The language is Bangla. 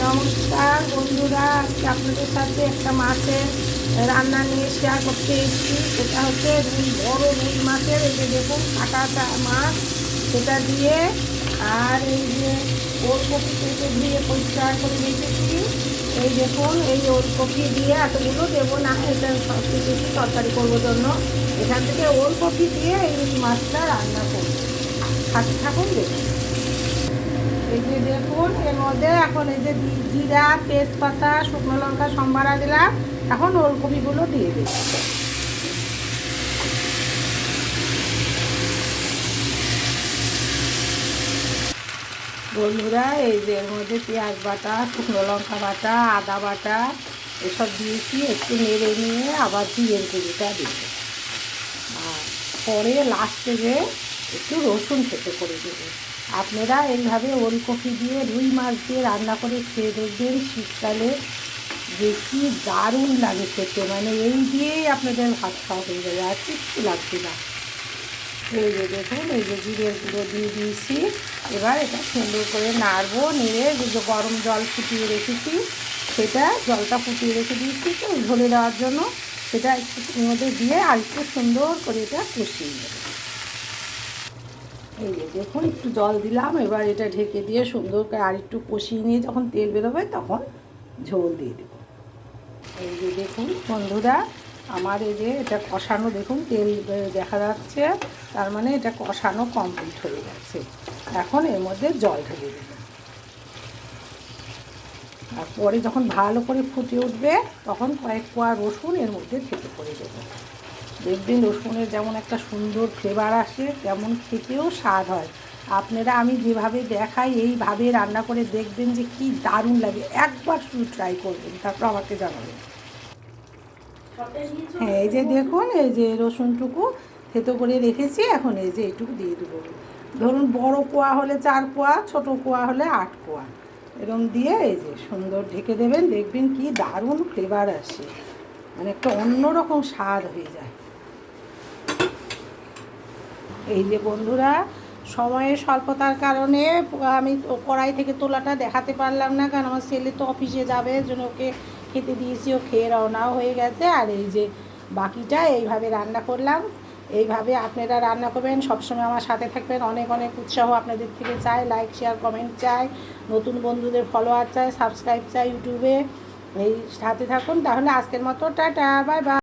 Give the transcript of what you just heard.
নমস্কার বন্ধুরা, আজকে আপনাদের সাথে একটা মাছের রান্না নিয়ে শেয়ার করতে এসেছি। সেটা হচ্ছে বড় রুই মাছের, এই যে দেখুন কাঁটা মাছ, সেটা দিয়ে আর এই যে ওলকপি কেটে ধুয়ে পরিষ্কার করে রেখেছি। এই দেখুন এই ওলকপি দিয়ে, এতগুলো দেবো না, এটা সবচেয়ে বেশি তরকারি করবো জন্য এখান থেকে ওলকপি দিয়ে এই রুই মাছটা রান্না করবো। সাথে থাকুন দেখুন। এই যে দেখুন এর মধ্যে এখন এই যে জিরা, তেজপাতা, শুকনো লঙ্কা সম্বারা দিলাম। এখন ওলকপিগুলো দিয়ে দেব। বন্ধুরা, এই যে এর মধ্যে পেঁয়াজ বাটা, শুকনো লঙ্কা বাটা, আদা বাটা এসব দিয়েছি। একটু নেড়ে নিয়ে আবার জিরের গুঁড়োটা দেব। আর পরে লাস্টে যে একটু রসুন থেতো করে দেবো। আপনারা এইভাবে ওলকপি দিয়ে রুই মাছ দিয়ে রান্না করে খেয়ে দেখবেন শীতকালে, যে কি দারুণ লাগে খেতে। মানে এই দিয়েই আপনাদের ভাত খাওয়া হয়ে যাবে, আর কিচ্ছু লাগবে না। এই যে দেখুন এই যে জিরের গুঁড়ো দিয়ে দিয়েছি। এবার এটা সুন্দর করে নাড়বো। নেড়ে যে গরম জল ফুটিয়ে রেখেছি, সেটা জলটা ফুটিয়ে রেখে দিয়েছি তো ঝরে দেওয়ার জন্য, সেটা একটু মধ্যে দিয়ে আর একটু সুন্দর করে এটা কষিয়ে নেব। এই যে দেখুন একটু জল দিলাম। এবার এটা ঢেকে দিয়ে সুন্দর করে আর একটু কষিয়ে নিয়ে যখন তেল বেরোবে তখন ঝোল দিয়ে দেবো। এই যে দেখুন বন্ধুরা, আমার এই যে এটা কষানো, দেখুন তেল দেখা যাচ্ছে, তার মানে এটা কষানো কমপ্লিট হয়ে গেছে। এখন এর মধ্যে জল ঢেলে দেব। আর পরে যখন ভালো করে ফুটে উঠবে তখন কয়েক কোয়া রসুন এর মধ্যে থেতো করে দেবো। দেখবেন রসুনের যেমন একটা সুন্দর ফ্লেভার আসে, তেমন খেতেও স্বাদ হয়। আপনারা আমি যেভাবে দেখাই এইভাবে রান্না করে দেখবেন যে কি দারুণ লাগে। একবার শুধু ট্রাই করবেন, তারপর আমাকে জানাবেন। হ্যাঁ, এই যে দেখুন এই যে রসুনটুকু থেতো করে রেখেছি, এখন এই যে এইটুকু দিয়ে দেবো। ধরুন বড় কোয়া হলে 4 কোয়া, ছোট কোয়া হলে 8 কোয়া, এরকম দিয়ে এই যে সুন্দর ঢেকে দেবেন। দেখবেন কি দারুণ ফ্লেভার আসে, মানে একটা অন্যরকম স্বাদ হয়ে যায়। এই যে বন্ধুরা, সময়ের স্বল্পতার কারণে আমি কড়াই থেকে তোলাটা দেখাতে পারলাম না, কারণ আমার ছেলে তো অফিসে যাবে, এর জন্য ওকে খেতে দিয়েছি, ও খেয়ে রওনাও হয়ে গেছে। আর এই যে বাকিটা এইভাবে রান্না করলাম। এইভাবে আপনারা রান্না করবেন, সবসময় আমার সাথে থাকবেন। অনেক অনেক উৎসাহ আপনাদের থেকে চাই, লাইক শেয়ার কমেন্ট চাই, নতুন বন্ধুদের ফলোয়ার চাই, সাবস্ক্রাইব চাই ইউটিউবে। এই সাথে থাকুন। তাহলে আজকের মতো টাটা, বাই বাই।